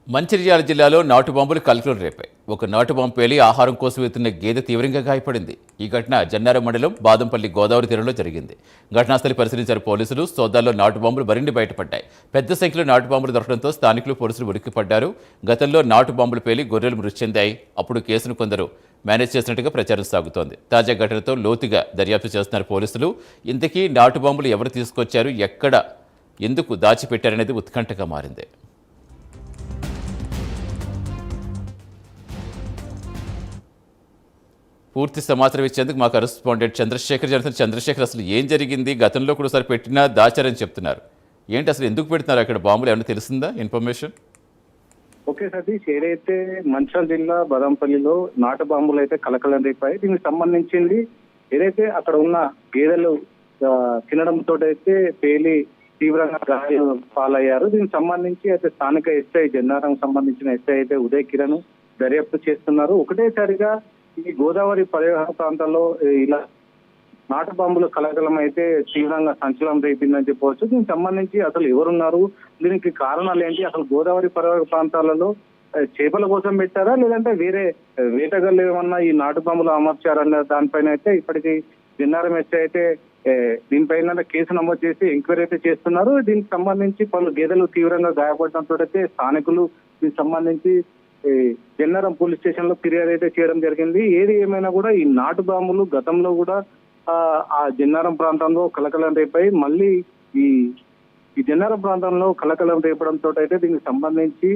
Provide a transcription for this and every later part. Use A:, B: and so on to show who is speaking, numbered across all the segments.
A: మంచిర్యాల జిల్లాలో నాటు బాంబులు కలకలం రేపాయి. ఒక నాటు బాంబు పేలి ఆహారం కోసం వెళ్తున్న గేదె తీవ్రంగా గాయపడింది. ఈ ఘటన జన్నారం మండలం బాదంపల్లి గోదావరి తీరంలో జరిగింది. ఘటనాస్థలి పరిశీలించారు పోలీసులు. సోదాల్లో నాటు బాంబులు మరిన్ని బయటపడ్డాయి. పెద్ద సంఖ్యలో నాటు బాంబులు దొరకడంతో స్థానికులు పోలీసులు ఉలిక్కిపడ్డారు. గతంలో నాటు బాంబులు పేలి గొర్రెలు మృతి చెందాయి. అప్పుడు కేసును కొందరు మేనేజ్ చేసినట్టుగా ప్రచారం సాగుతోంది. తాజా ఘటనతో లోతుగా దర్యాప్తు చేస్తున్నారు పోలీసులు. ఇంతకీ నాటు బాంబులు ఎవరు తీసుకొచ్చారు, ఎక్కడ, ఎందుకు దాచిపెట్టారనేది ఉత్కంఠగా మారింది. పూర్తి సమాచారం ఇచ్చేందుకు మా కరెస్పాండెంట్ చంద్రశేఖర్ జరుగుతుంది. చంద్రశేఖర్, అసలు ఏం జరిగింది? గతంలో కూడా ఒకసారి పెట్టినా దాచారని చెప్తున్నారు. ఏంటి అసలు, ఎందుకు పెడుతున్నారు అక్కడ బాంబులు? ఏమైనా తెలిసిందా ఇన్ఫర్మేషన్?
B: ఓకే సతీష్, ఏదైతే మంచిర్యాల జిల్లా బదంపల్లిలో నాటు బాంబులు అయితే కలకలం రేపాయి. దీనికి సంబంధించింది ఏదైతే అక్కడ ఉన్న గేదెలు తినడంతో అయితే పేలి తీవ్రంగా గాయాలు పాలయ్యారు. దీనికి సంబంధించి అయితే స్థానిక ఎస్ఐ జన్నారం సంబంధించిన ఎస్ఐ అయితే ఉదయ్ కిరణ్ దర్యాప్తు చేస్తున్నారు. ఒకటేసారిగా ఈ గోదావరి పరివాహక ప్రాంతాల్లో ఇలా నాటు బాంబుల కలకలం అయితే తీవ్రంగా సంచలనం రేపిందని చెప్పవచ్చు. దీనికి సంబంధించి అసలు ఎవరున్నారు, దీనికి కారణాలు ఏంటి, అసలు గోదావరి పరివాహక ప్రాంతాలలో చేపల కోసం పెట్టారా లేదంటే వేరే వేటగాళ్ళు ఏమన్నా ఈ నాటు బాంబులు అమర్చారన్న దానిపైన అయితే ఇప్పటికీ జన్నారం ఎస్ఐ అయితే దీనిపైన కేసు నమోదు చేసి ఎంక్వైరీ అయితే చేస్తున్నారు. దీనికి సంబంధించి పలు గేదెలు తీవ్రంగా గాయపడడంతో అయితే స్థానికులు దీనికి సంబంధించి జన్నారం పోలీస్ స్టేషన్ లో ఫిర్యాదు అయితే చేయడం జరిగింది. ఏది ఏమైనా కూడా ఈ నాటు బాంబులు గతంలో కూడా ఆ జన్నారం ప్రాంతంలో కలకలం రేపాయి. మళ్ళీ ఈ జన్నారం ప్రాంతంలో కలకలం రేపడంతో అయితే దీనికి సంబంధించి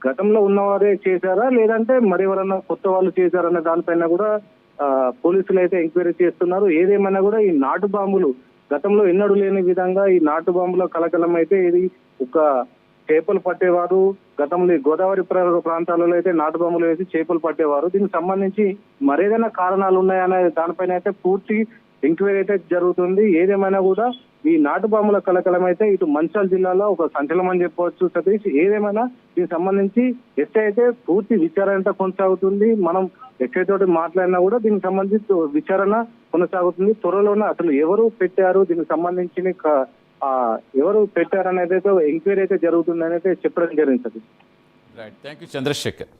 B: గతంలో ఉన్నవారే చేశారా లేదంటే మరెవరన్నా కొత్త వాళ్ళు చేశారన్న దానిపైన కూడా పోలీసులు అయితే ఎంక్వైరీ చేస్తున్నారు. ఏదేమైనా కూడా ఈ నాటు బాంబులు గతంలో ఎన్నడూ లేని విధంగా ఈ నాటు బాంబుల కలకలం అయితే ఇది ఒక చేపలు పట్టేవారు. గతంలో గోదావరి ప్రాంతాలలో అయితే నాటు బాంబులు వేసి చేపలు పట్టేవారు. దీనికి సంబంధించి మరేదైనా కారణాలు ఉన్నాయనే దానిపైన అయితే పూర్తి ఎంక్వైరీ అయితే జరుగుతుంది. ఏదేమైనా కూడా ఈ నాటు బాంబుల కలకలం అయితే ఇటు మంచిర్యాల జిల్లాలో ఒక సంచలనం అని చెప్పవచ్చు సతీష్. ఏదేమైనా దీనికి సంబంధించి ఎస్ఐ అయితే పూర్తి విచారణ కొనసాగుతుంది. మనం ఎస్ఐ తోటి మాట్లాడినా కూడా దీనికి సంబంధించి విచారణ కొనసాగుతుంది. త్వరలోనే అసలు ఎవరు పెట్టారు, దీనికి సంబంధించి ఎవరు పెట్టారనేది అయితే ఎంక్వైరీ అయితే జరుగుతుందని అయితే చెప్పడం జరిగింది.
A: Right, thank you Chandrasekhar.